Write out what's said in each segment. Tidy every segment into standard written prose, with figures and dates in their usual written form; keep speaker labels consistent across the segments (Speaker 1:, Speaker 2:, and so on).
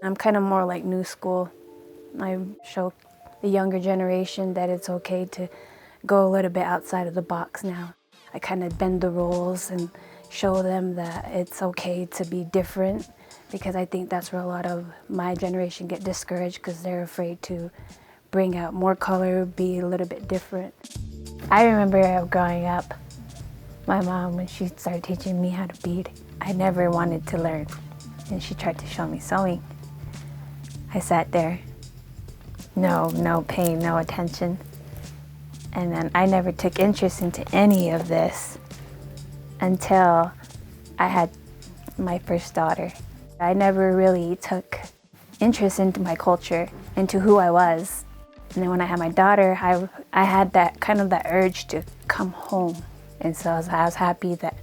Speaker 1: I'm kind of more like new school. I show the younger generation that it's okay to go a little bit outside of the box now. I kind of bend the rules and show them that it's okay to be different, because I think that's where a lot of my generation get discouraged, because they're afraid to bring out more color, be a little bit different. I remember growing up, my mom, when she started teaching me how to bead, I never wanted to learn, and she tried to show me sewing. I sat there, no pain, no attention. And then I never took interest into any of this until I had my first daughter. I never really took interest into my culture, into who I was. And then when I had my daughter, I had that kind of that urge to come home. And so I was happy that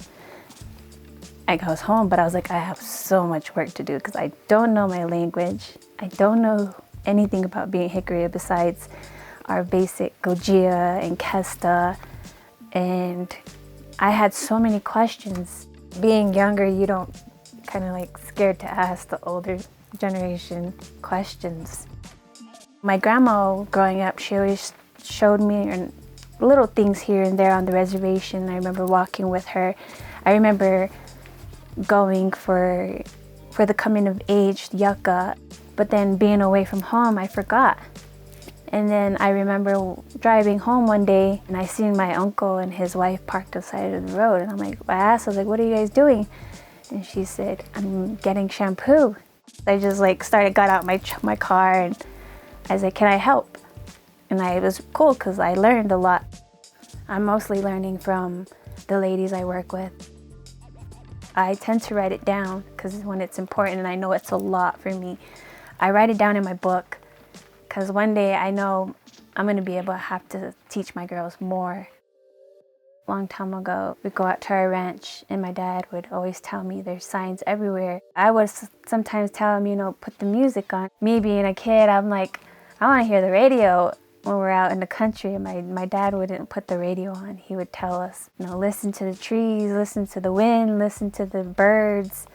Speaker 1: I was home, but I was like, I have so much work to do because I don't know my language. I don't know anything about being Jicarilla besides our basic Gojia and Kesta. And I had so many questions. Being younger, you don't kind of like scared to ask the older generation questions. My grandma growing up, she always showed me little things here and there on the reservation. I remember walking with her. I remember going for the coming of age, yucca, but then being away from home, I forgot. And then I remember driving home one day and I seen my uncle and his wife parked outside of the road. And I'm like, I asked, I was like, what are you guys doing? And she said, I'm getting shampoo. I just got out my car and I was like, can I help? And it was cool because I learned a lot. I'm mostly learning from the ladies I work with. I tend to write it down because when it's important and I know it's a lot for me, I write it down in my book because one day I know I'm going to be able to have to teach my girls more. A long time ago, we'd go out to our ranch and my dad would always tell me there's signs everywhere. I would sometimes tell him, put the music on. Me being a kid, I'm like, I want to hear the radio when we're out in the country. My dad wouldn't put the radio on. He would tell us, listen to the trees, listen to the wind, listen to the birds.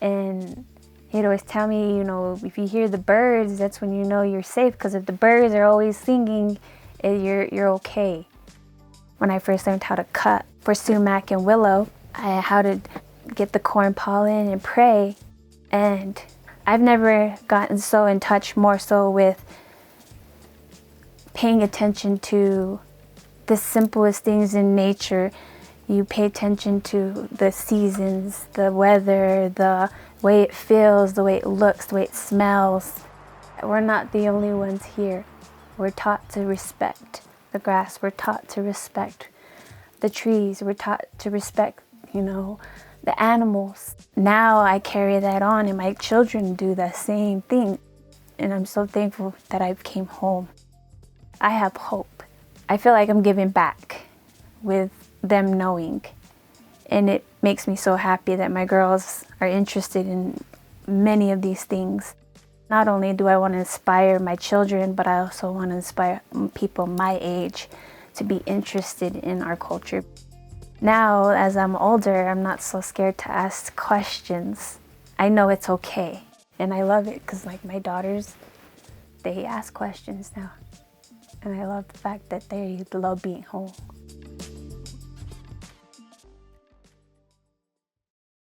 Speaker 1: And he'd always tell me, if you hear the birds, that's when you know you're safe, because if the birds are always singing, you're okay. When I first learned how to cut for sumac and willow, how to get the corn pollen and pray. And I've never gotten so in touch more so with paying attention to the simplest things in nature. You pay attention to the seasons, the weather, the way it feels, the way it looks, the way it smells. We're not the only ones here. We're taught to respect the grass. We're taught to respect the trees. We're taught to respect, the animals. Now I carry that on and my children do the same thing. And I'm so thankful that I came home. I have hope. I feel like I'm giving back with them knowing. And it makes me so happy that my girls are interested in many of these things. Not only do I want to inspire my children, but I also want to inspire people my age to be interested in our culture. Now, as I'm older, I'm not so scared to ask questions. I know it's okay. And I love it because my daughters, they ask questions now. And I love the fact that they love being home.